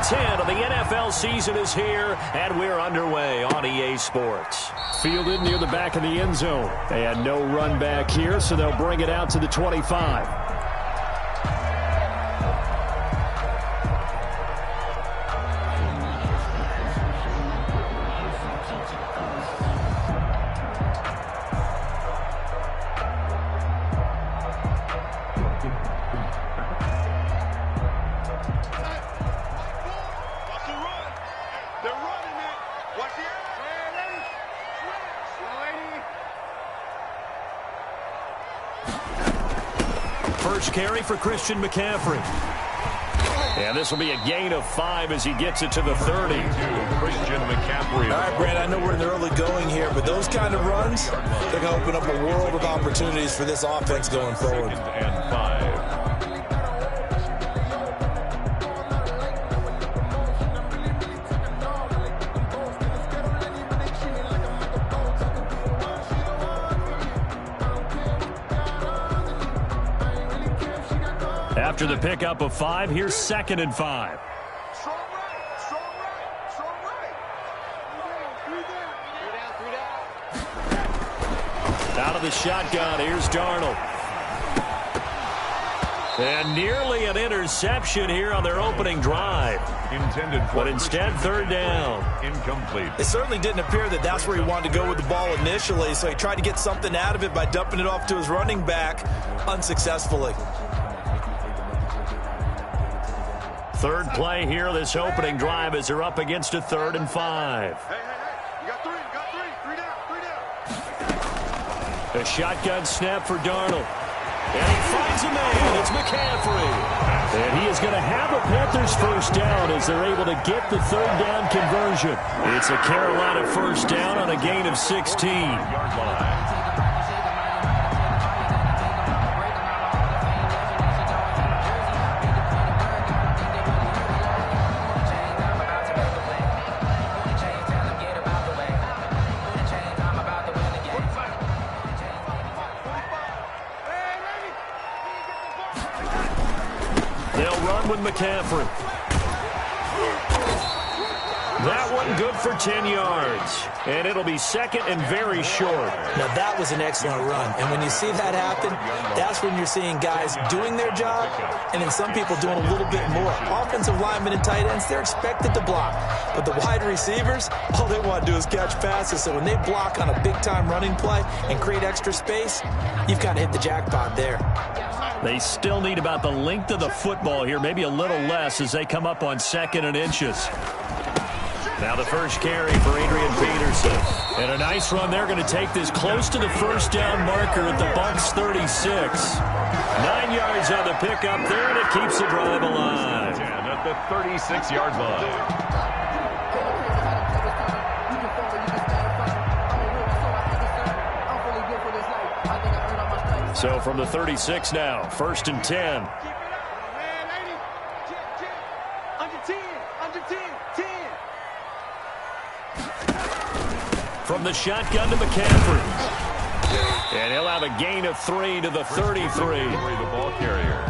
10 of the NFL season is here, and we're underway on EA Sports. Fielded near the back of the end zone. They had no run back here, so they'll bring it out to the 25. First carry for Christian McCaffrey. And this will be a gain of 5 as he gets it to the 30. Christian McCaffrey. All right, Brad, I know we're in the early going here, but those kind of runs, they're going to open up a world of opportunities for this offense going forward. And 5. After the pickup of 5, here's 2nd and 5. Out of the shotgun, here's Darnold. And nearly an interception here on their opening drive. Intended for but instead, 3rd down. Incomplete. It certainly didn't appear that that's where he wanted to go with the ball initially, so he tried to get something out of it by dumping it off to his running back unsuccessfully. Third play here, this opening drive, as they're up against a 3rd and 5. Hey, you got 3, you got 3 down. A shotgun snap for Darnold. And he finds a man, it's McCaffrey. And he is going to have a Panthers first down as they're able to get the 3rd down conversion. It's a Carolina first down on a gain of 16. Yard line. With McCaffrey. That one good for 10 yards. And it'll be 2nd and very short. Now, that was an excellent run. And when you see that happen, that's when you're seeing guys doing their job and then some people doing a little bit more. Offensive linemen and tight ends, they're expected to block. But the wide receivers, all they want to do is catch passes. So when they block on a big-time running play and create extra space, you've got to hit the jackpot there. They still need about the length of the football here, maybe a little less as they come up on 2nd and inches. Now the first carry for Adrian Peterson. And a nice run. They're going to take this close to the first down marker at the Bucs 36. 9 yards on the pickup there, and it keeps the drive alive. 10 at the 36-yard line. So from the 36 now, 1st and 10. From the shotgun to McCaffrey. And he'll have a gain of 3 to the 33. The ball carrier.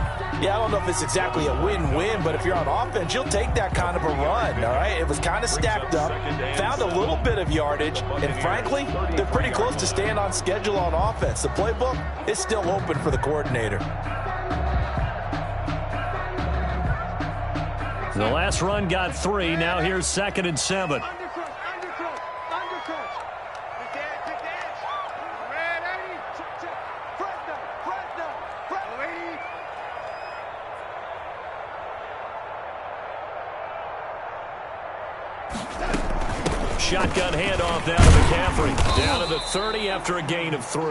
Yeah, I don't know if it's exactly a win-win, but if you're on offense, you'll take that kind of a run, all right? It was kind of stacked up, found a little bit of yardage, and frankly, they're pretty close to staying on schedule on offense. The playbook is still open for the coordinator. The last run got 3. Now here's 2nd and 7. Shotgun handoff down to McCaffrey. Down to the 30 after a gain of 3.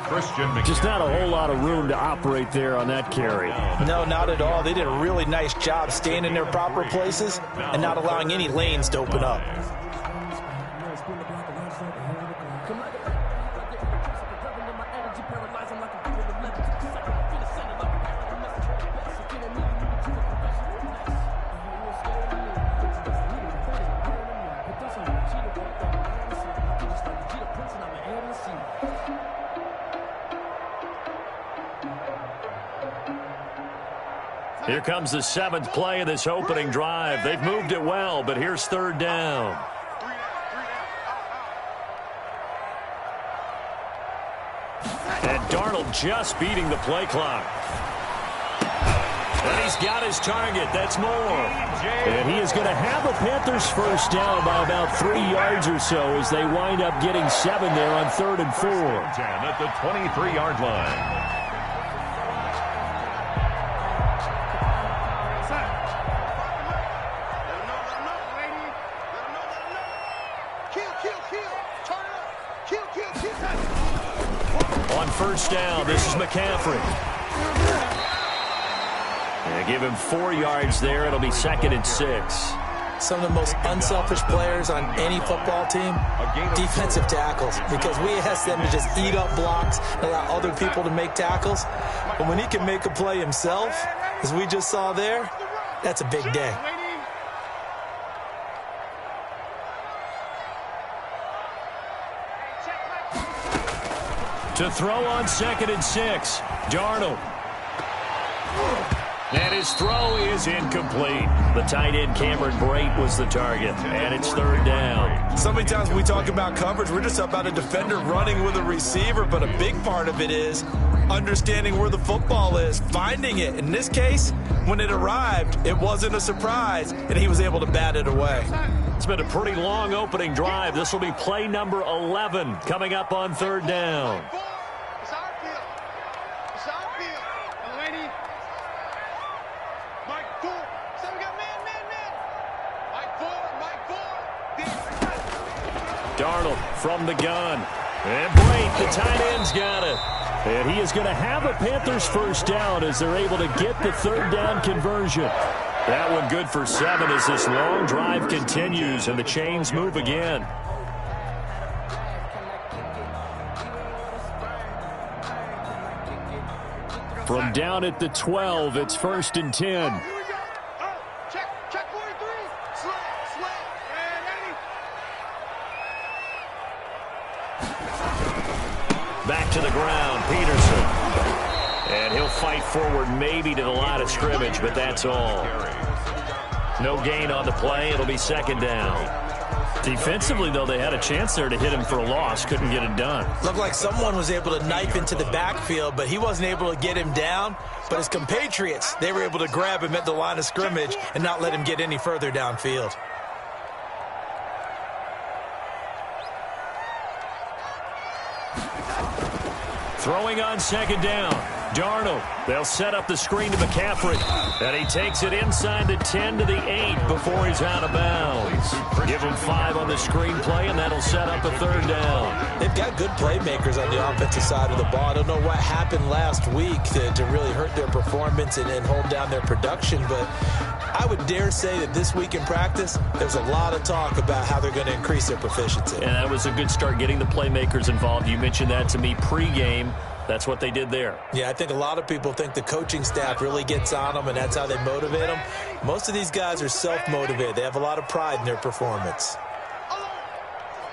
Christian McCaffrey. Just not a whole lot of room to operate there on that carry. No, not at all. They did a really nice job staying in their proper places and not allowing any lanes to open up. Here comes the 7th play of this opening drive. They've moved it well, but here's 3rd down. And Darnold just beating the play clock. And he's got his target. That's Moore. And he is going to have the Panthers first down by about 3 yards or so as they wind up getting 7 there on 3rd and 4. 10 at the 23-yard line. On first down, this is McCaffrey. They give him 4 yards there. It'll be 2nd and 6. Some of the most unselfish players on any football team, defensive tackles, because we ask them to just eat up blocks and allow other people to make tackles. But when he can make a play himself, as we just saw there, that's a big day. To throw on 2nd and 6, Darnold. And his throw is incomplete. The tight end, Cameron Brate, was the target. And it's 3rd down. So many times when we talk about coverage, we're just about a defender running with a receiver, but a big part of it is understanding where the football is, finding it. In this case, when it arrived, it wasn't a surprise, and he was able to bat it away. It's been a pretty long opening drive. This will be play number 11 coming up on 3rd down. Darnold from the gun. And Brate, the tight end's got it. And he is going to have a Panthers first down as they're able to get the 3rd down conversion. That one good for 7 as this long drive continues and the chains move again. From down at the 12, it's 1st and 10. Back to the ground, Peterson. And he'll fight forward maybe to the line of scrimmage, but that's all. No gain on the play. It'll be 2nd down. Defensively, though, they had a chance there to hit him for a loss. Couldn't get it done. Looked like someone was able to knife into the backfield, but he wasn't able to get him down. But his compatriots, they were able to grab him at the line of scrimmage and not let him get any further downfield. Throwing on 2nd down. Darnold. They'll set up the screen to McCaffrey. And he takes it inside the 10 to the 8 before he's out of bounds. Give him 5 on the screen play, and that'll set up a 3rd down. They've got good playmakers on the offensive side of the ball. I don't know what happened last week to really hurt their performance and hold down their production, but I would dare say that this week in practice, there's a lot of talk about how they're going to increase their proficiency. And that was a good start, getting the playmakers involved. You mentioned that to me pregame. That's what they did there. Yeah, I think a lot of people think the coaching staff really gets on them, and that's how they motivate them. Most of these guys are self-motivated. They have a lot of pride in their performance.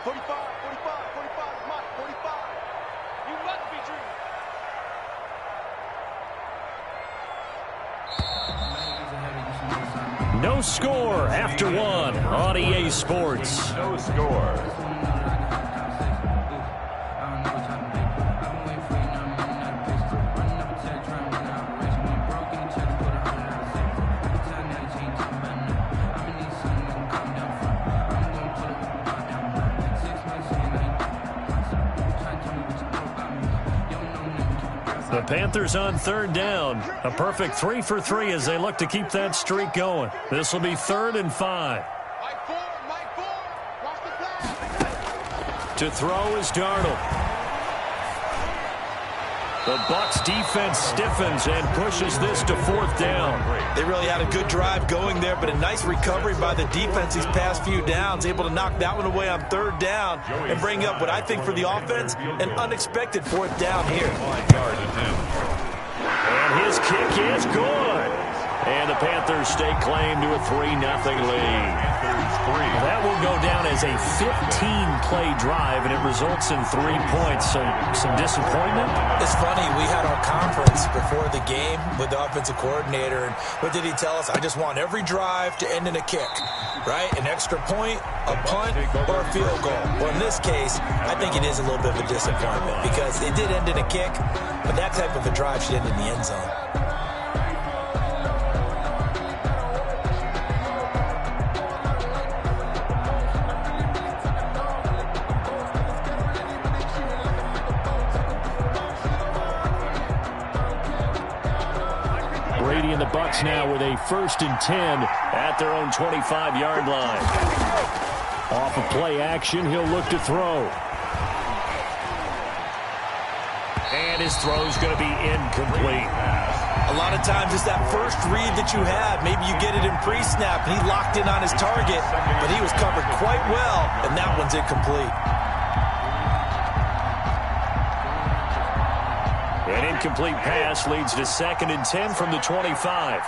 45, 45, 45, come on, 45. You must be dreaming. No score after 1 on EA Sports. No score. The Panthers on 3rd down. A perfect 3 for 3 as they look to keep that streak going. This will be 3rd and 5. To throw is Darnold. The Bucs defense stiffens and pushes this to 4th down. They really had a good drive going there, but a nice recovery by the defense these past few downs, able to knock that one away on 3rd down and bring up what I think for the offense, an unexpected 4th down here. And his kick is good. And the Panthers stake claim to a 3-0 lead. That will go down as a 15-play drive, and it results in 3 points. So some disappointment? It's funny. We had our conference before the game with the offensive coordinator, and what did he tell us? I just want every drive to end in a kick, right? An extra point, a punt, or a field goal. Well, in this case, I think it is a little bit of a disappointment because it did end in a kick, but that type of a drive should end in the end zone. Brady and the Bucs now with a 1st and 10 at their own 25-yard line. Off of play action, he'll look to throw. And his throw's going to be incomplete. A lot of times it's that first read that you have. Maybe you get it in pre-snap, and he locked in on his target, but he was covered quite well, and that one's incomplete. An incomplete pass leads to 2nd and 10 from the 25.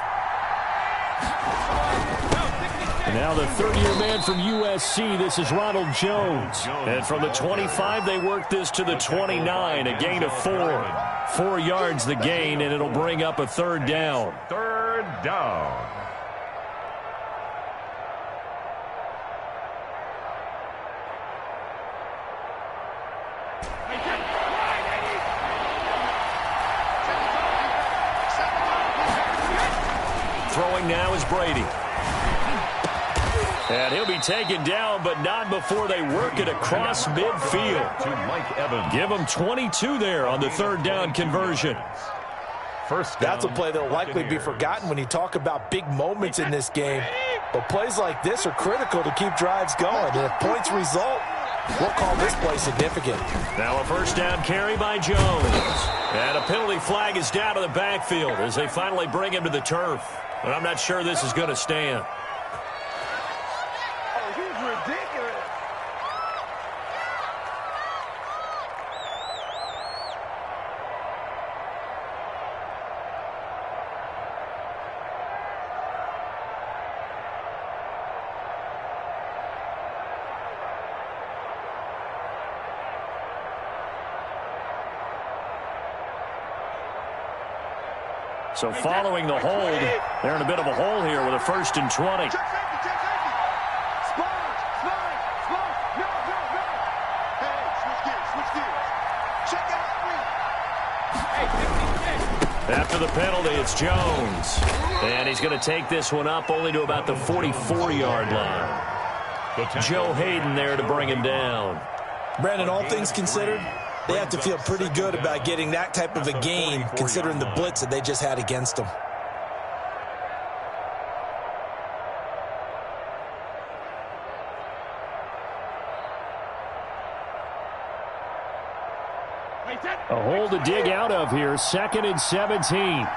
And now the third-year man from USC, this is Ronald Jones. And from the 25, they work this to the 29, a gain of 4. 4 yards the gain, and it'll bring up a 3rd down. 3rd down. Throwing now is Brady. And he'll be taken down, but not before they work it across midfield. To Mike Evans. Give him 22 there on the 3rd down conversion. First down. That's a play that will likely be forgotten when you talk about big moments in this game. But plays like this are critical to keep drives going. And if points result, we'll call this play significant. Now a 1st down carry by Jones. And a penalty flag is down to the backfield as they finally bring him to the turf. But I'm not sure this is going to stand. Oh, he's ridiculous. So following the hold, they're in a bit of a hole here with a 1st and 20. Check safety, check safety. Splash. No. Hey, switch gears. Check out three. After the penalty, it's Jones. And he's going to take this one up only to about the 44-yard line. Joe Hayden there to bring him down. Brandon, all things considered, they have to feel pretty good about getting that type of a gain, considering the blitz that they just had against them. A hole to dig out of here, 2nd and 17.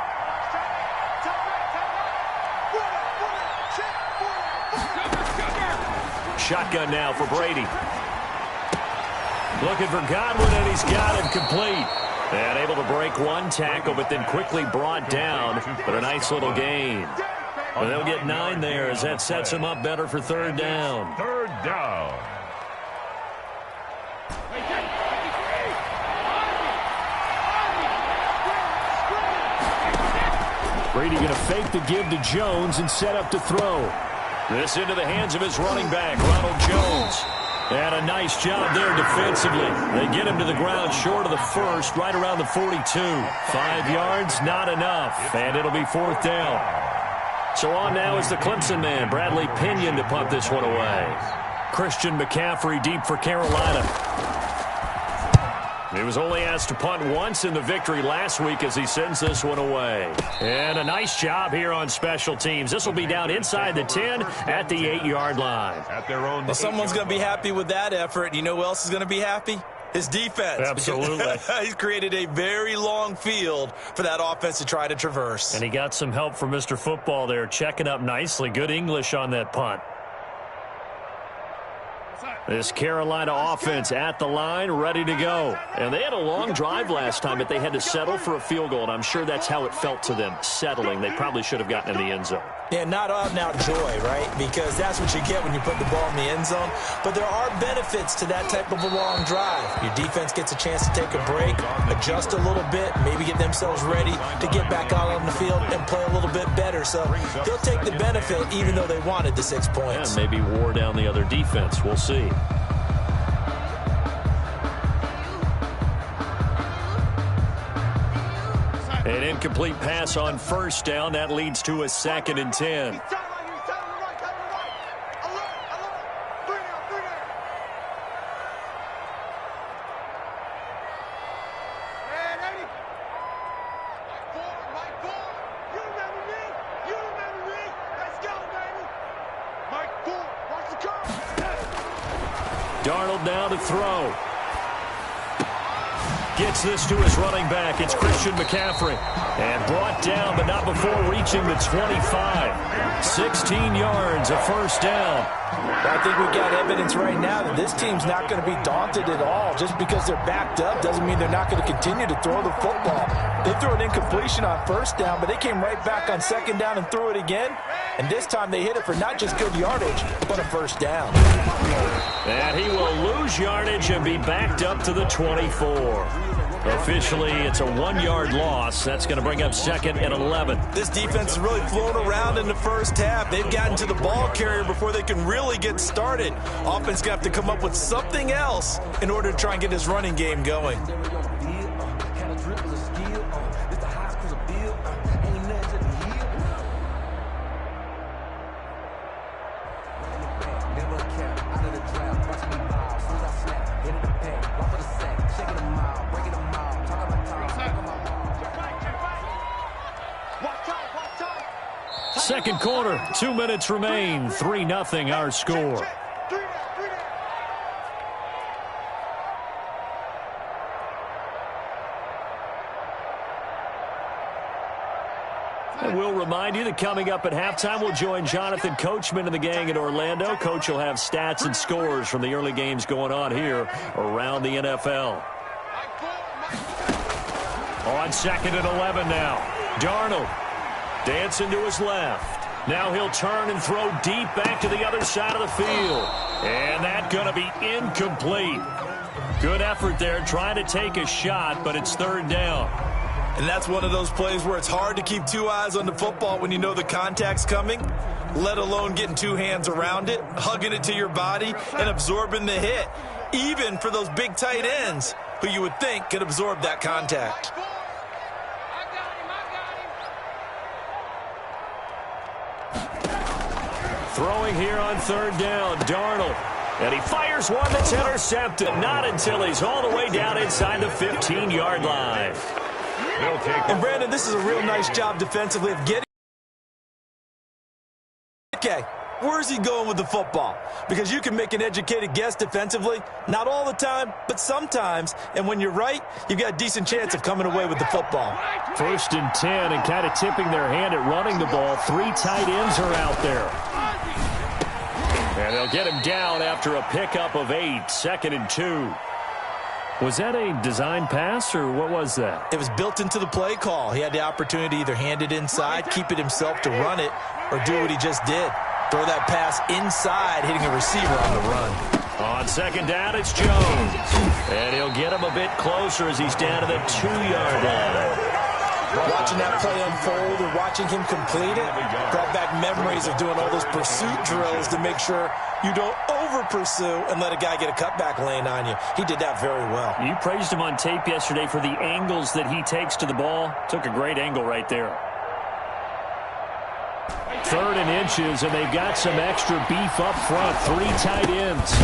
Shotgun now for Brady. Looking for Godwin, and he's got him complete. And able to break one tackle, but then quickly brought down. But a nice little gain. But they'll get 9 there as that sets him up better for 3rd down. 3rd down. Brady going to fake the give to Jones and set up to throw. This into the hands of his running back, Ronald Jones. And a nice job there defensively. They get him to the ground short of the 1st, right around the 42. 5 yards, not enough. And it'll be 4th down. So on now is the Clemson man, Bradley Pinion, to punt this one away. Christian McCaffrey deep for Carolina. He was only asked to punt once in the victory last week as he sends this one away. And a nice job here on special teams. This will be down inside the 10 at the 8-yard line. At their own. Well, someone's going to be happy with that effort. You know who else is going to be happy? His defense. Absolutely. He's created a very long field for that offense to try to traverse. And he got some help from Mr. Football there, checking up nicely. Good English on that punt. This Carolina offense at the line, ready to go. And they had a long drive last time, but they had to settle for a field goal, and I'm sure that's how it felt to them, settling. They probably should have gotten in the end zone. Yeah, not out-and-out joy, right? Because that's what you get when you put the ball in the end zone. But there are benefits to that type of a long drive. Your defense gets a chance to take a break, adjust a little bit, maybe get themselves ready to get back out on the field and play a little bit better. So they'll take the benefit even though they wanted the 6 points. And maybe wore down the other defense. We'll see. An incomplete pass on first down. That leads to a 2nd and 10. Darnold now to throw. Gets this to his running back. It's Christian McCaffrey. And brought down, but not before reaching the 25. 16 yards, a first down. I think we've got evidence right now that this team's not going to be daunted at all. Just because they're backed up doesn't mean they're not going to continue to throw the football. They threw an incompletion on first down, but they came right back on second down and threw it again. And this time they hit it for not just good yardage, but a first down. And he will lose yardage and be backed up to the 24. Officially, it's a 1-yard loss. That's going to bring up 2nd and 11. This defense has really flown around in the first half. They've gotten to the ball carrier before they can really get started. Offense going to have to come up with something else in order to try and get this running game going. Second quarter, 2 minutes remain. 3-0 our score. And we'll remind you that coming up at halftime, we'll join Jonathan Coachman and the gang in Orlando. Coach will have stats and scores from the early games going on here around the NFL. On 2nd and 11 now. Darnold dancing to his left. Now he'll turn and throw deep back to the other side of the field. And that's going to be incomplete. Good effort there trying to take a shot, but it's 3rd down. And that's one of those plays where it's hard to keep 2 eyes on the football when you know the contact's coming, let alone getting 2 hands around it, hugging it to your body, and absorbing the hit. Even for those big tight ends who you would think could absorb that contact. Throwing here on 3rd down, Darnold. And he fires one that's intercepted. Not until he's all the way down inside the 15-yard line. And, Brandon, this is a real nice job defensively of getting. Okay, where's he going with the football? Because you can make an educated guess defensively. Not all the time, but sometimes. And when you're right, you've got a decent chance of coming away with the football. 1st and 10, and kind of tipping their hand at running the ball. 3 tight ends are out there. And they'll get him down after a pickup of 8. 2nd and 2. Was that a design pass, or what was that? It was built into the play call. He had the opportunity to either hand it inside, keep it himself to run it, or do what he just did. Throw that pass inside, hitting a receiver on the run. On 2nd down, it's Jones. And he'll get him a bit closer as he's down to the 2-yard line. Watching that play unfold and watching him complete it brought back memories of doing all those pursuit drills to make sure you don't over-pursue and let a guy get a cutback lane on you. He did that very well. You praised him on tape yesterday for the angles that he takes to the ball. Took a great angle right there. 3rd and inches, and they've got some extra beef up front. 3 tight ends.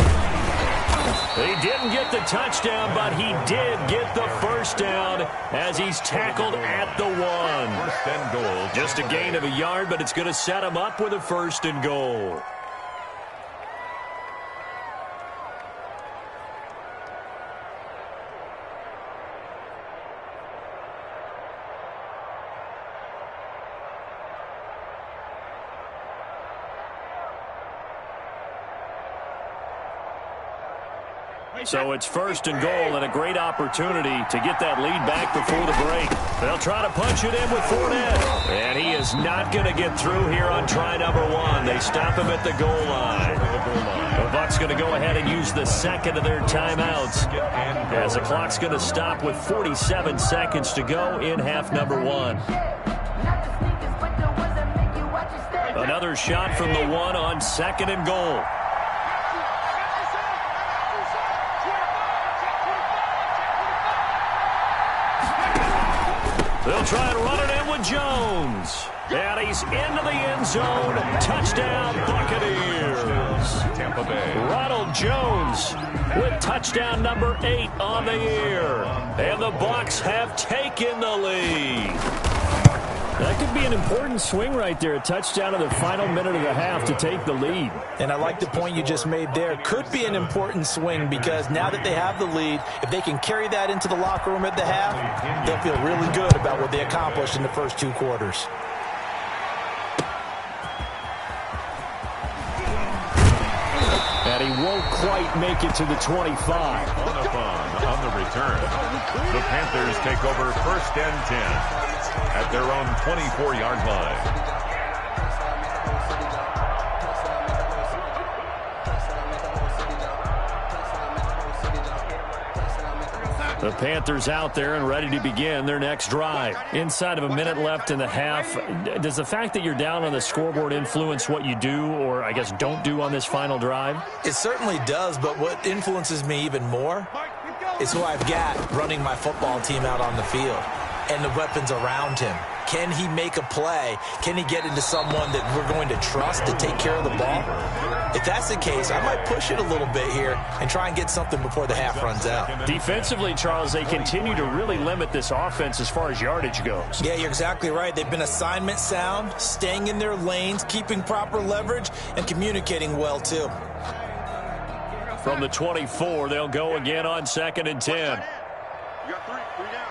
He didn't get the touchdown, but he did get the first down as he's tackled at the 1. 1st and goal. Just a gain of a yard, but it's going to set him up with a 1st and goal. So it's first and goal and a great opportunity to get that lead back before the break. They'll try to punch it in with Fournette. And he is not going to get through here on try number 1. They stop him at the goal line. The Bucs going to go ahead and use the second of their timeouts as the clock's going to stop with 47 seconds to go in half number 1. Another shot from the 1 on second and goal. They'll try and run it in with Jones. And he's into the end zone. Touchdown, Buccaneers. Tampa Bay. Ronald Jones with touchdown number 8 on the year. And the Bucs have taken the lead. That could be an important swing right there. A touchdown in the final minute of the half to take the lead. And I like the point you just made there. Could be an important swing because now that they have the lead, if they can carry that into the locker room at the half, they'll feel really good about what they accomplished in the first 2 quarters. And he won't quite make it to the 25. On the return. The Panthers take over first and 10 at their own 24-yard line. The Panthers out there and ready to begin their next drive. Inside of a minute left in the half, does the fact that you're down on the scoreboard influence what you do or, I guess, don't do on this final drive? It certainly does, but what influences me even more is who I've got running my football team out on the field and the weapons around him. Can he make a play? Can he get into someone that we're going to trust to take care of the ball? If that's the case, I might push it a little bit here and try and get something before the half runs out. Defensively, Charles, they continue to really limit this offense as far as yardage goes. Yeah, you're exactly right. They've been assignment sound, staying in their lanes, keeping proper leverage, and communicating well, too. From the 24, they'll go again on second and 10. You got three down.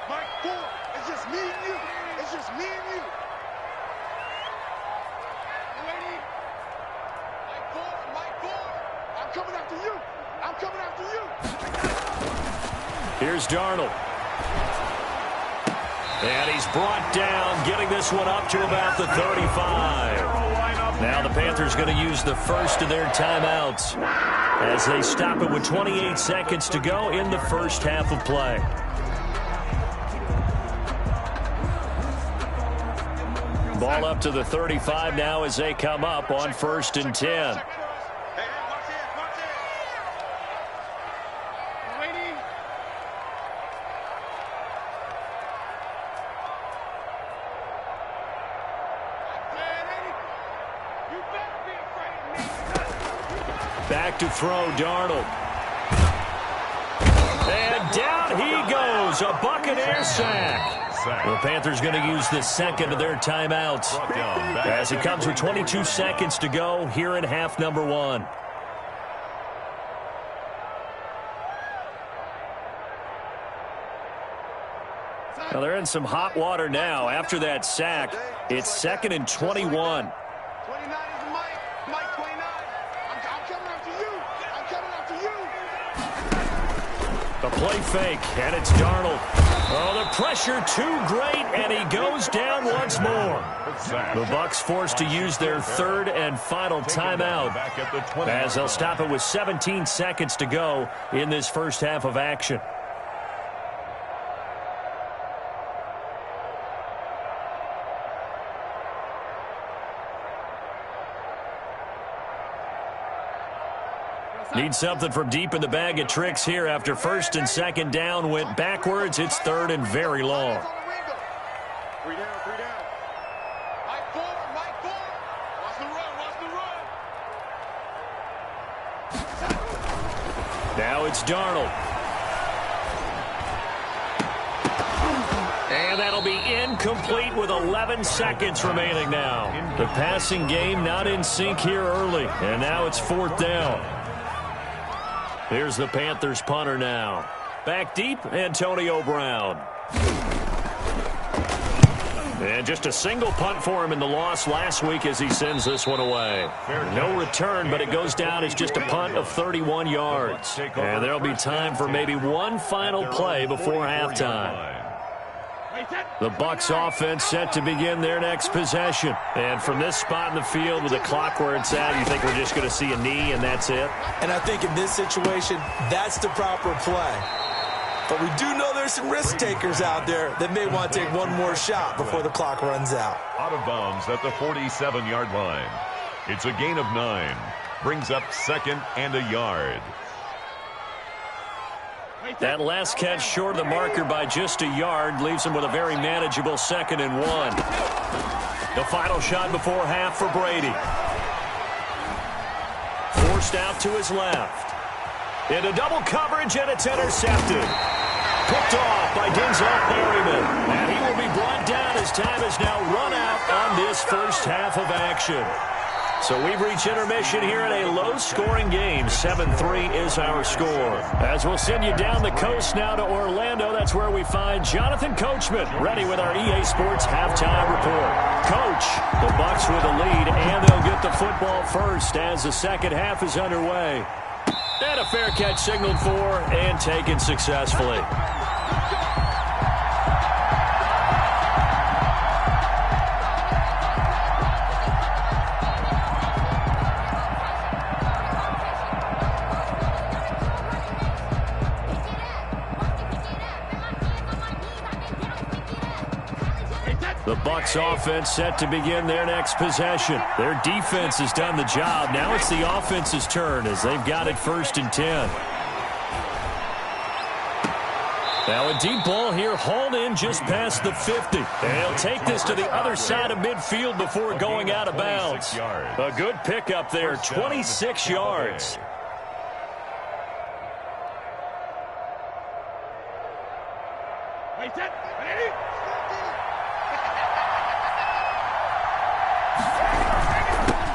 Mike, 4. It's just me and you. It's just me and you. Ready? Mike 4. I'm coming after you. Here's Darnold. And he's brought down, getting this one up to about the 35. Now the Panthers going to use the first of their timeouts as they stop it with 28 seconds to go in the first half of play. Ball up to the 35 now as they come up on first and 10. Back to throw, Darnold. And down he goes, a Buccaneer sack. The Panthers going to use the second of their timeouts as it comes with 22 seconds to go here in half number 1. Now they're in some hot water now. After that sack, it's second and 21. 29 is Mike 29. I'm coming after you. A play fake, and it's Darnold. Oh, the pressure too great, and he goes down once more. The Bucs forced to use their third and final timeout as they'll stop it with 17 seconds to go in this first half of action. Need something from deep in the bag of tricks here after first and second down went backwards. It's third and very long. 3 down. Mike 4. Watch the run. Now it's Darnold. And that'll be incomplete with 11 seconds remaining now. The passing game not in sync here early, and now it's fourth down. Here's the Panthers punter now. Back deep, Antonio Brown. And just a single punt for him in the loss last week as he sends this one away. No return, but it goes down as just a punt of 31 yards. And there'll be time for maybe one final play before halftime. The Bucs offense set to begin their next possession. And from this spot in the field with the clock where it's at, you think we're just going to see a knee and that's it? And I think in this situation, that's the proper play. But we do know there's some risk takers out there that may want to take one more shot before the clock runs out. Out of bounds at the 47-yard line. It's a gain of 9. Brings up 2nd and a yard. That last catch short of the marker by just a yard leaves him with a very manageable 2nd and 1. The final shot before half for Brady. Forced out to his left. Into double coverage, and it's intercepted. Picked off by Denzel Perryman. And he will be brought down as time has now run out on this first half of action. So we've reached intermission here in a low-scoring game. 7-3 is our score. As we'll send you down the coast now to Orlando, that's where we find Jonathan Coachman, ready with our EA Sports halftime report. Coach, the Bucs with a lead, and they'll get the football first as the second half is underway. And a fair catch signaled for and taken successfully. The Bucs offense set to begin their next possession. Their defense has done the job. Now it's the offense's turn as they've got it 1st and 10. Now a deep ball here, hauled in just past the 50. And he'll take this to the other side of midfield before going out of bounds. A good pickup there, 26 yards.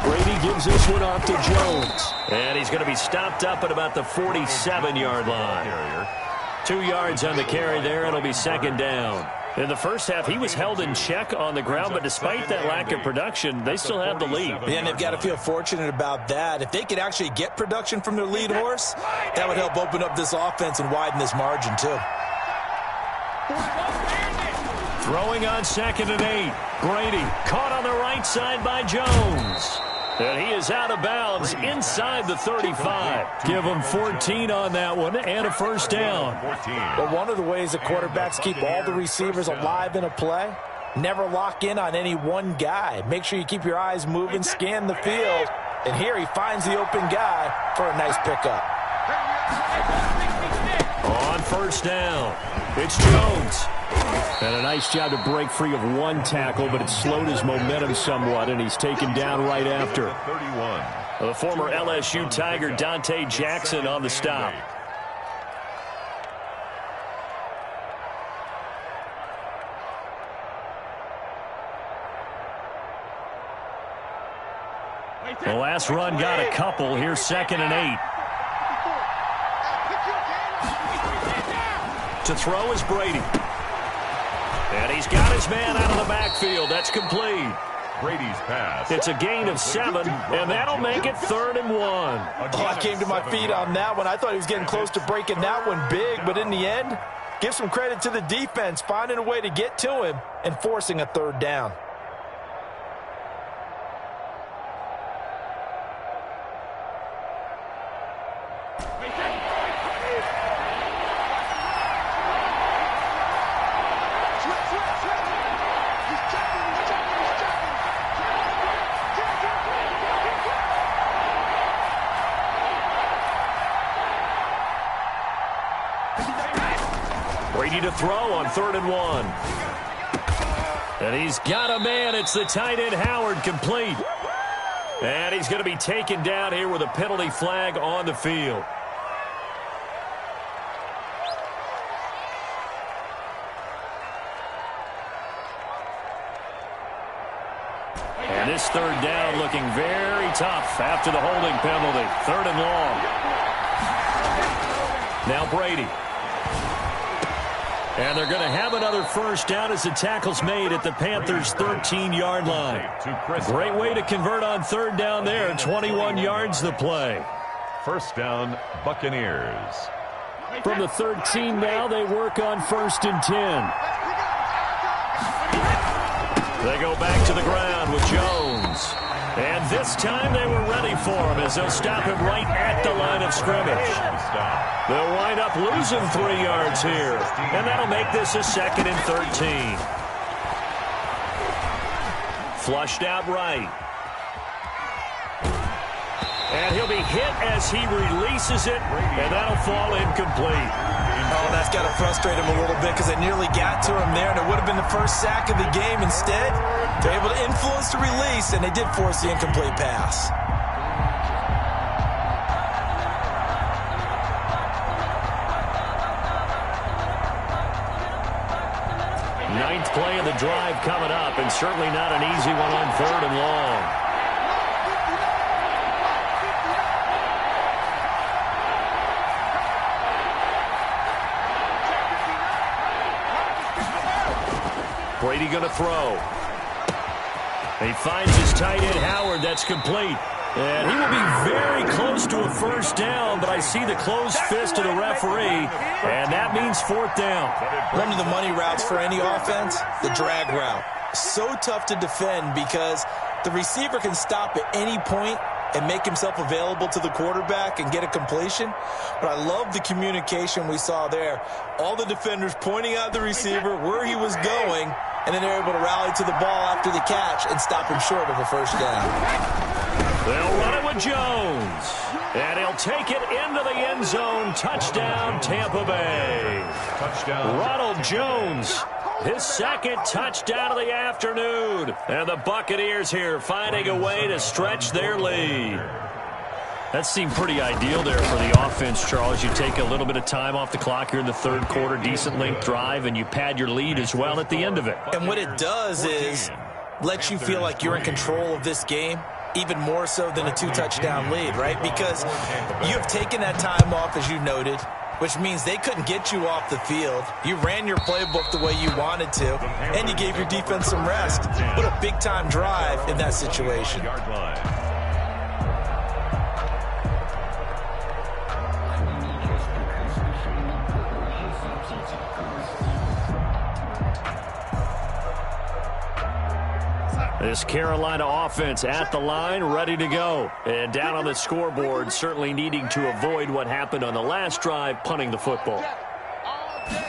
Brady gives this one off to Jones. And he's going to be stopped up at about the 47-yard line. 2 yards on the carry there. It'll be 2nd down. In the first half, he was held in check on the ground, but despite that lack of production, they still have the lead. Yeah, and they've got to feel fortunate about that. If they could actually get production from their lead horse, that would help open up this offense and widen this margin, too. Throwing on 2nd and 8. Brady caught on the right side by Jones. And he is out of bounds inside the 35. Give him 14 on that one and a first down. But one of the ways that quarterbacks keep all the receivers alive in a play, never lock in on any one guy. Make sure you keep your eyes moving, scan the field. And here he finds the open guy for a nice pickup. On 1st down, it's Jones. And a nice job to break free of one tackle, but it slowed his momentum somewhat, and he's taken down right after. The former LSU Tiger, Dante Jackson, on the stop. The last run got a couple. Here's 2nd and 8. To throw is Brady. And he's got his man out of the backfield. That's complete. Brady's pass. It's a gain of 7, and that'll make it 3rd and 1. Oh, I came to my feet on that one. I thought he was getting close to breaking that one big, but in the end, give some credit to the defense, finding a way to get to him and forcing a 3rd down. Brady to throw on 3rd and 1. And he's got a man. It's the tight end Howard, complete. And he's going to be taken down here with a penalty flag on the field. And this 3rd down looking very tough after the holding penalty. 3rd and long. Now Brady. And they're going to have another first down as the tackle's made at the Panthers' 13-yard line. Great way to convert on third down there. 21 yards the play. First down, Buccaneers. From the 13 now, they work on 1st and 10. They go back to the ground with Jones. And this time they were ready for him as they'll stop him right at the line of scrimmage. They'll wind up losing 3 yards here. And that'll make this a 2nd and 13. Flushed out right. And he'll be hit as he releases it. And that'll fall incomplete. Oh, that's got to frustrate him a little bit because they nearly got to him there, and it would have been the first sack of the game. Instead, they're able to influence the release, and they did force the incomplete pass. Ninth play of the drive coming up, and certainly not an easy one on 3rd and long. Brady going to throw. He finds his tight end, Howard. That's complete. And he will be very close to a first down, but I see the closed fist of the referee, and that means 4th down. One of the money routes for any offense, the drag route. So tough to defend because the receiver can stop at any point and make himself available to the quarterback and get a completion. But I love the communication we saw there. All the defenders pointing out the receiver, where he was going, and then they're able to rally to the ball after the catch and stop him short of a first down. They'll run it with Jones. And he'll take it into the end zone. Touchdown, Tampa Bay. Touchdown. Ronald Jones, his 2nd touchdown of the afternoon. And the Buccaneers here finding a way to stretch their lead. That seemed pretty ideal there for the offense, Charles. You take a little bit of time off the clock here in the 3rd quarter, decent length drive, and you pad your lead as well at the end of it. And what it does is let you feel like you're in control of this game, even more so than a 2-touchdown lead, right? Because you've taken that time off, as you noted, which means they couldn't get you off the field. You ran your playbook the way you wanted to, and you gave your defense some rest. What a big-time drive in that situation. This Carolina offense at the line, ready to go. And down on the scoreboard, certainly needing to avoid what happened on the last drive, punting the football.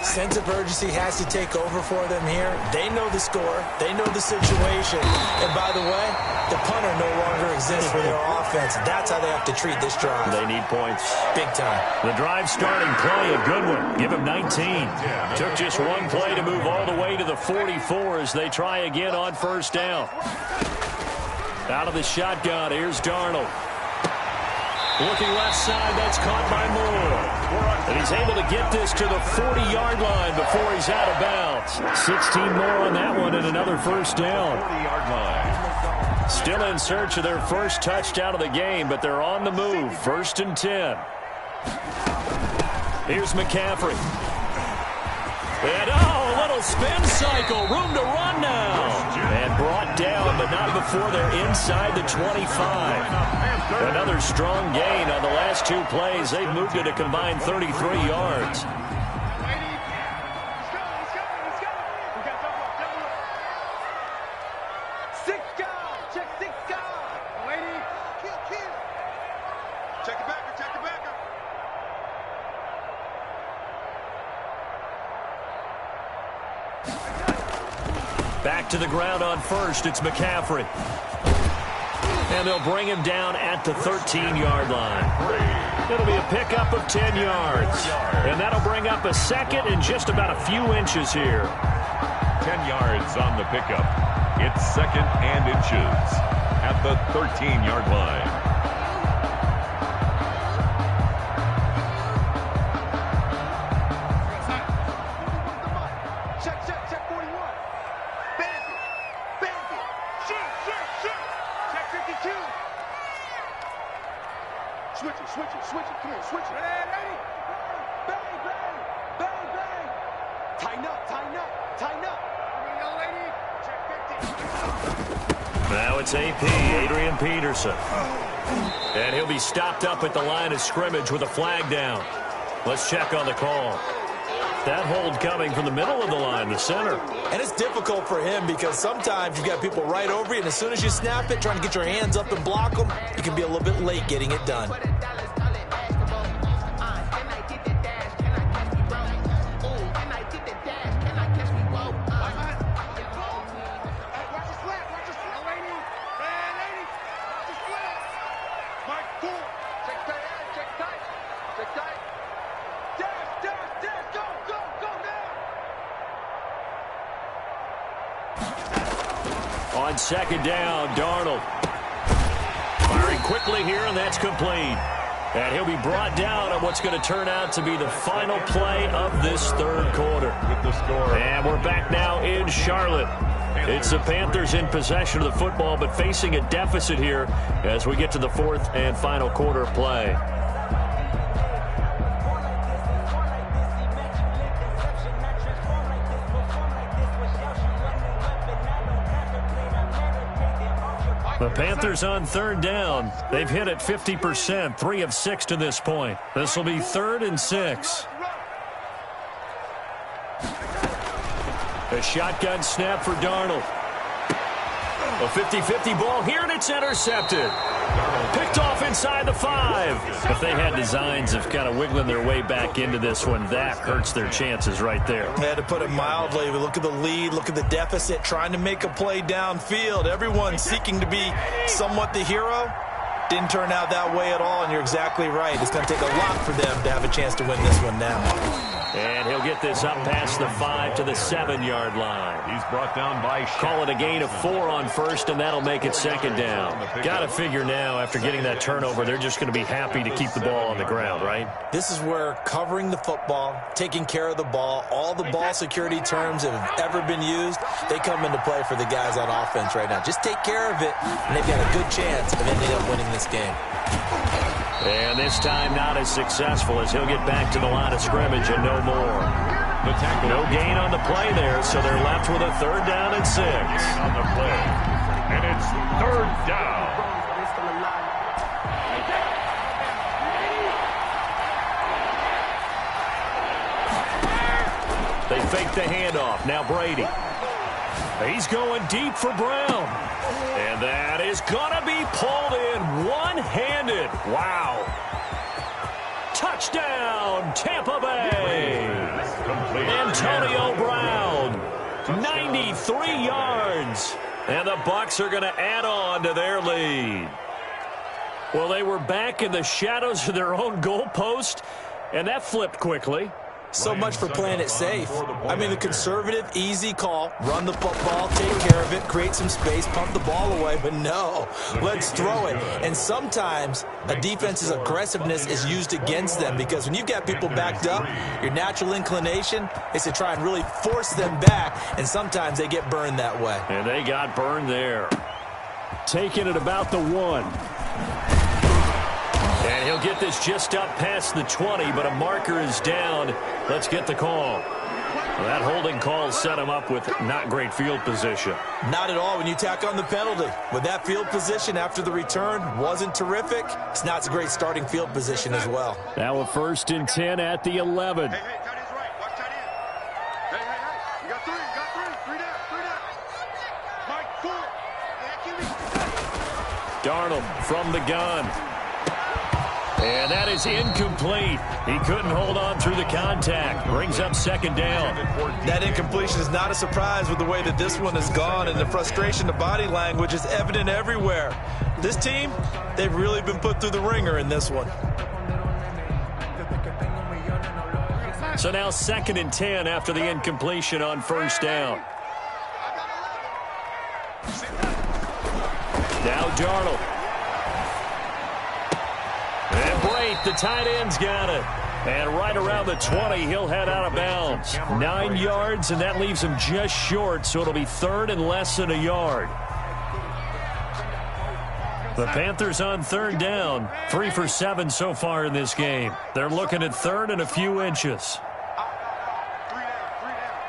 Sense of urgency has to take over for them here. They know the score. They know the situation. And by the way, the punter no longer exists for their offense. That's how they have to treat this drive. They need points. Big time. The drive starting play, a good one. Give him 19. Took just one play to move all the way to the 44 as they try again on first down. Out of the shotgun, here's Darnold. Looking left side, that's caught by Moore. And he's able to get this to the 40-yard line before he's out of bounds. 16 more on that one and another first down. 40-yard line. Still in search of their first touchdown of the game, but they're on the move. 1st and 10. Here's McCaffrey. And, a little spin cycle. Room to run now. And brought down, but not before they're inside the 25. Another strong gain on the last 2 plays. They've moved it a combined 33 yards. Back to the ground on first. It's McCaffrey. And they'll bring him down at the 13-yard line. It'll be a pickup of 10 yards. And that'll bring up a 2nd and just about a few inches here. 10 yards on the pickup. It's 2nd and inches at the 13-yard line. Tighten up, tighten up, tighten up. Young lady, check 50. Now it's AP, Adrian Peterson. And he'll be stopped up at the line of scrimmage with a flag down. Let's check on the call. That hold coming from the middle of the line, the center. And it's difficult for him because sometimes you've got people right over you, and as soon as you snap it, trying to get your hands up and block them, you can be a little bit late getting it done. On second down, Darnold. Firing quickly here, and that's complete. And he'll be brought down on what's going to turn out to be the final play of this third quarter. With the score. And we're back now in Charlotte. It's the Panthers in possession of the football, but facing a deficit here as we get to the fourth and final quarter play. The Panthers on third down. They've hit it 50%, 3 of 6 to this point. This will be 3rd and 6. A shotgun snap for Darnold. A 50-50 ball here, and it's intercepted. Picked off inside the 5. If they had designs of kind of wiggling their way back into this one, that hurts their chances right there. I had to put it mildly. We look at the lead, look at the deficit, trying to make a play downfield. Everyone seeking to be somewhat the hero. Didn't turn out that way at all, and you're exactly right. It's going to take a lot for them to have a chance to win this one now. And he'll get this up past the 5 to the 7-yard line. He's brought down by Call it a gain of 4 on first, and that'll make it second down. Got to figure now, after getting that turnover, they're just going to be happy to keep the ball on the ground, right? This is where covering the football, taking care of the ball, all the ball security terms that have ever been used, they come into play for the guys on offense right now. Just take care of it, and they've got a good chance of ending up winning this game. And this time not as successful as he'll get back to the line of scrimmage and no more. the tackle. No gain on the play there, so they're left with a 3rd down and 6. On the play, and it's 3rd down. They fake the handoff. Now Brady. He's going deep for Brown. And that is going to be pulled in one-handed. Wow. Touchdown, Tampa Bay. Antonio Brown, 93 yards. And the Bucs are going to add on to their lead. Well, they were back in the shadows of their own goalpost, and that flipped quickly. So much for playing it safe. I mean, the conservative, easy call, run the football, take care of it, create some space, pump the ball away. But no, let's throw it. And sometimes a defense's aggressiveness is used against them because when you've got people backed up, your natural inclination is to try and really force them back, and sometimes they get burned that way. And they got burned there. Taking it about the 1. And he'll get this just up past the 20, but a marker is down. Let's get the call. Well, that holding call set him up with not great field position. Not at all when you tack on the penalty. With that field position after the return wasn't terrific, it's not a great starting field position as well. Now a 1st and 10 at the 11. Hey, tight end's right. Watch tight end. Hey. You got 3. You got 3. 3 down. 3 down. Mike, 4. Darnold from the gun. And that is incomplete. He couldn't hold on through the contact. Brings up 2nd down. That incompletion is not a surprise with the way that this one has gone, and the frustration, the body language is evident everywhere. This team, they've really been put through the ringer in this one. So now 2nd and 10 after the incompletion on 1st down. Now Darnold. And Brate, the tight end's got it. And right around the 20, he'll head out of bounds. 9 yards, and that leaves him just short, so it'll be 3rd and less than a yard. The Panthers on 3rd down, 3 for 7 so far in this game. They're looking at 3rd and a few inches. 3 down.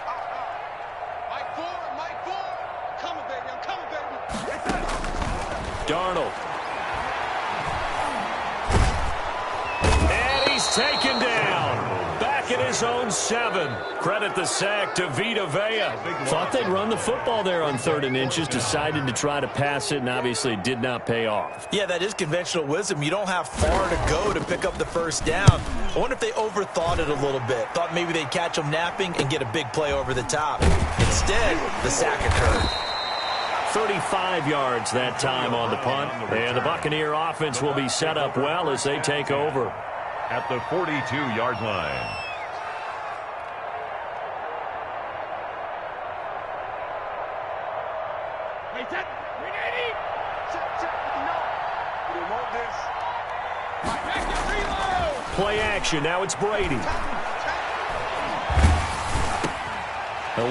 taken down. Back in his own 7. Credit the sack to Vita Vea. Thought they'd run the football there on 3rd and inches. Decided to try to pass it, and obviously it did not pay off. Yeah, that is conventional wisdom. You don't have far to go to pick up the first down. I wonder if they overthought it a little bit. Thought maybe they'd catch them napping and get a big play over the top. Instead, the sack occurred. 35 yards that time on the punt. And the Buccaneer offense will be set up well as they take over. At the 42-yard line. Hey, Ted, we need it. Check, we want this. Play action. Now it's Brady.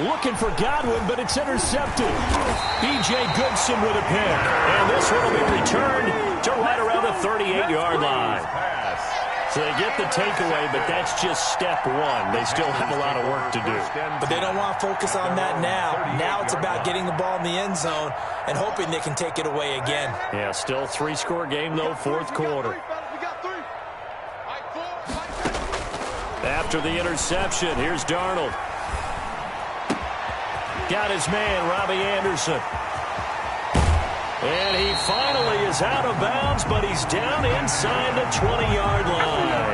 Looking for Godwin, but it's intercepted. B.J. Goodson with a pick. And this one will be returned to right around the 38-yard line. So they get the takeaway, but that's just step 1. They still have a lot of work to do. But they don't want to focus on that now. Now it's about getting the ball in the end zone and hoping they can take it away again. Yeah, still 3-score game, though, 4th quarter. After the interception, here's Darnold. Got his man, Robbie Anderson. And he finally is out of bounds, but he's down inside the 20-yard line.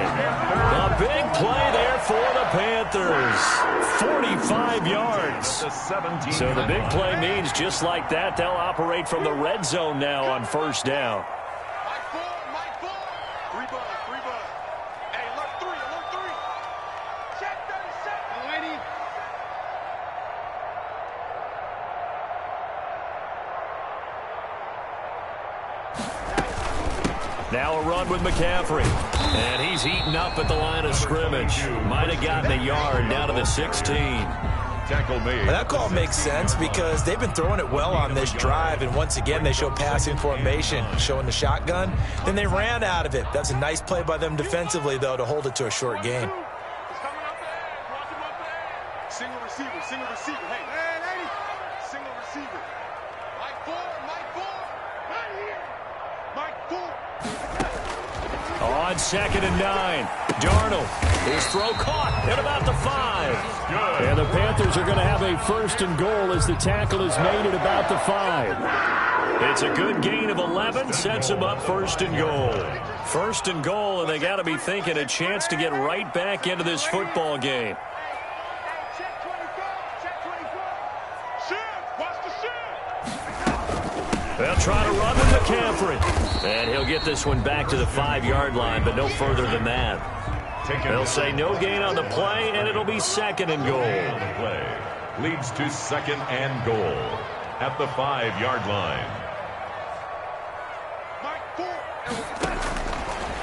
A big play there for the Panthers. 45 yards. So the big play means just like that, they'll operate from the red zone now on 1st down. Now a run with McCaffrey. And he's eaten up at the line of scrimmage. Might have gotten a yard down to the 16. Tackle made. That call makes sense because they've been throwing it well on this drive, and once again they show passing formation, showing the shotgun. Then they ran out of it. That's a nice play by them defensively, though, to hold it to a short game. Single receiver. Hey, lady. Single receiver. Mike Ford. Right here. Mike Ford. On 2nd and 9, Darnold. His throw caught at about the 5. And the Panthers are going to have a 1st and goal as the tackle is made at about the 5. It's a good gain of 11, sets him up 1st and goal. 1st and goal, and they got to be thinking a chance to get right back into this football game. Check 24. Shift. Watch the shift. They'll try to run with McCaffrey. And he'll get this one back to the 5-yard line, but no further than that. They'll say no gain on the play, and it'll be 2nd and goal. Play leads to 2nd and goal at the 5-yard line.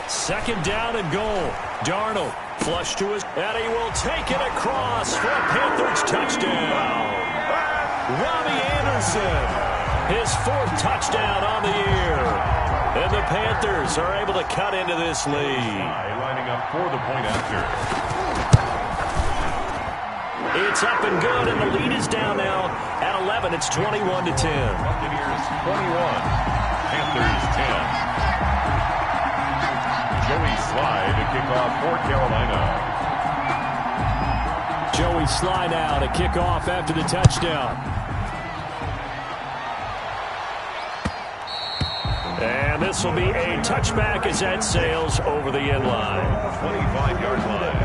2nd down and goal. Darnold flush to his, and he will take it across for a Panthers touchdown. Robbie Anderson. His 4th touchdown on the year. And the Panthers are able to cut into this lead. Lining up for the point after. It's up and good, and the lead is down now at 11. It's 21-10. Buccaneers 21, Panthers 10. Joey Slye to kick off for Carolina. Joey Slye now to kick off after the touchdown. And this will be a touchback as that sails over the end line. 25-yard line.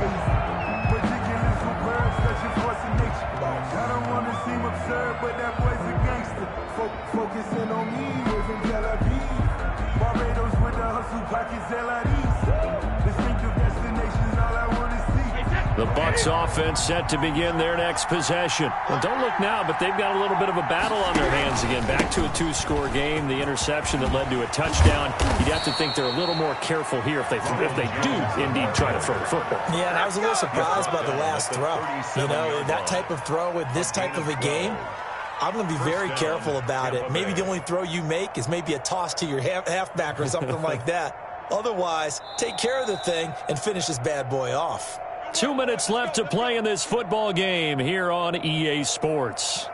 I don't want to seem absurd, but that boy's a gangster. Focusing on me, living Tel Aviv. Barbados with the hustle, pockets LIDs. Distinctive destinations, all I want to see. The Bucs offense set to begin their next possession. Well, don't look now, but they've got a little bit of a battle on their hands again. Back to a 2-score game. The interception that led to a touchdown. You'd have to think they're a little more careful here if they do indeed try to throw the football. Yeah, and I was a little surprised by the last throw. You know, that type of throw with this type of a game, I'm going to be very careful about it. Maybe the only throw you make is maybe a toss to your halfback or something like that. Otherwise, take care of the thing and finish this bad boy off. 2 minutes left to play in this football game here on EA Sports.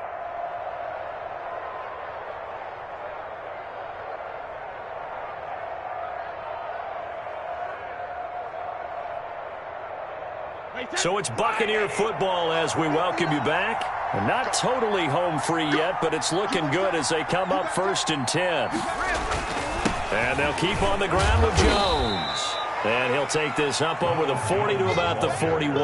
So it's Buccaneer football as we welcome you back. Not totally home free yet, but it's looking good as they come up 1st and 10. And they'll keep on the ground with Jones. And he'll take this up over the 40 to about the 41.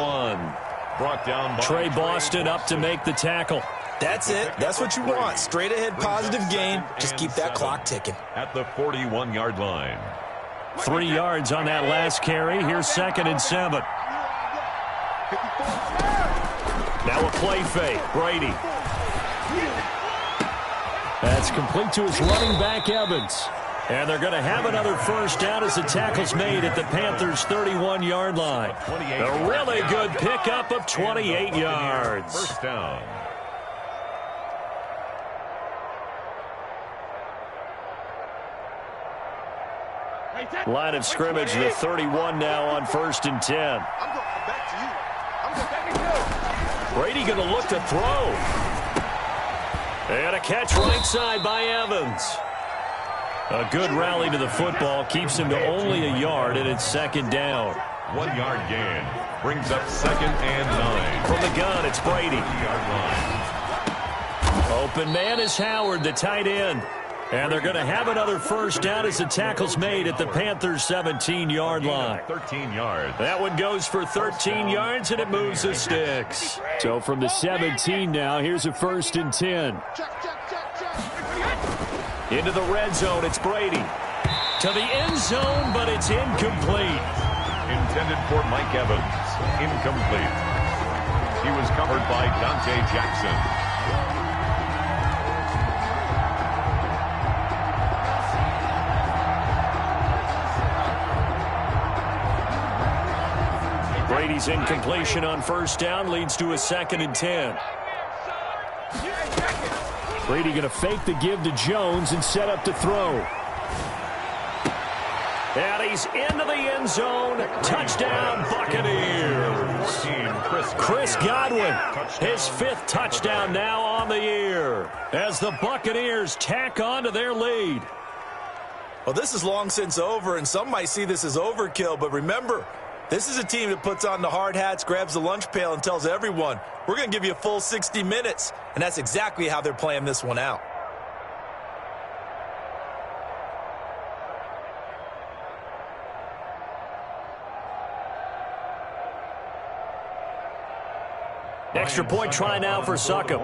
Brought down by Trey Boston up to make the tackle. That's it. That's what you want. Straight ahead positive gain. Just keep that clock ticking. At the 41-yard line. 3 yards on that last carry. Here's 2nd and 7. Now a play fake. Brady. That's complete to his running back, Evans. And they're going to have another first down as the tackle's made at the Panthers' 31-yard line. A really good pickup of 28 yards. First down. Line of scrimmage, the 31 now on 1st and 10. I'm going back to you. I'm going back to you. Brady going to look to throw. And a catch right side by Evans. A good rally to the football keeps him to only a yard, and it's 2nd down. 1 yard gain brings up 2nd and 9. From the gun, it's Brady. 3-yard line. Open man is Howard, the tight end. And they're going to have another first down as the tackle's made at the Panthers' 17-yard line. 13 yards. That one goes for 13 yards, and it moves the sticks. So from the 17 now, here's a 1st and 10. Into the red zone, it's Brady. To the end zone, but it's incomplete. Intended for Mike Evans. Incomplete. He was covered by Dante Jackson. Brady's incompletion on first down leads to a 2nd and 10. Brady going to fake the give to Jones and set up to throw. And he's into the end zone. Touchdown, Buccaneers. Chris Godwin, his 5th touchdown now on the year as the Buccaneers tack on to their lead. Well, this is long since over, and some might see this as overkill, but remember, this is a team that puts on the hard hats, grabs the lunch pail, and tells everyone, we're going to give you a full 60 minutes. And that's exactly how they're playing this one out. Extra point try now for Succop.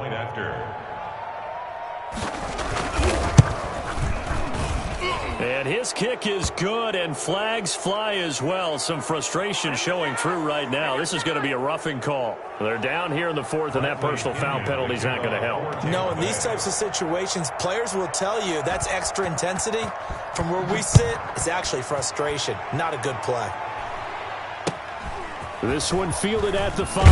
And his kick is good, and flags fly as well. Some frustration showing through right now. This is going to be a roughing call. They're down here in the 4th, and that personal foul penalty is not going to help. No, in these types of situations, players will tell you that's extra intensity. From where we sit, it's actually frustration. Not a good play. This one fielded at the 5.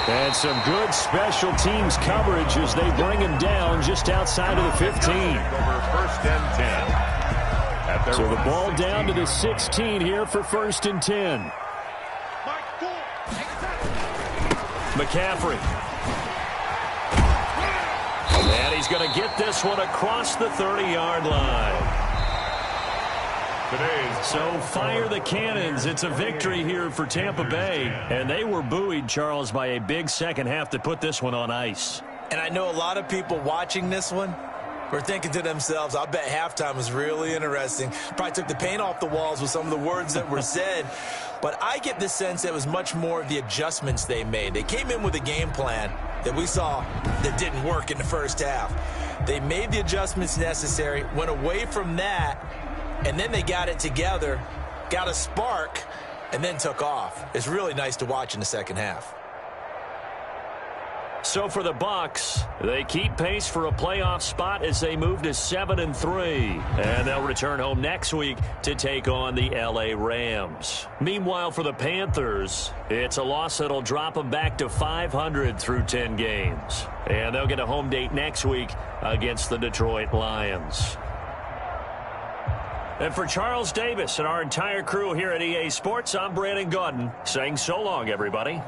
And some good special teams coverage as they bring him down just outside of the 15. Over 1st and 10. So the ball down to the 16 here for 1st and 10. McCaffrey. And he's going to get this one across the 30-yard line. So fire the cannons. It's a victory here for Tampa Bay. And they were buoyed, Charles, by a big second half to put this one on ice. And I know a lot of people watching this one were thinking to themselves, I bet halftime was really interesting. Probably took the paint off the walls with some of the words that were said. But I get the sense that it was much more of the adjustments they made. They came in with a game plan that we saw that didn't work in the first half. They made the adjustments necessary, went away from that, and then they got it together, got a spark, and then took off. It's really nice to watch in the second half. So for the Bucs, they keep pace for a playoff spot as they move to 7-3. And they'll return home next week to take on the LA Rams. Meanwhile, for the Panthers, it's a loss that'll drop them back to 500 through 10 games. And they'll get a home date next week against the Detroit Lions. And for Charles Davis and our entire crew here at EA Sports, I'm Brandon Gaudin saying so long, everybody.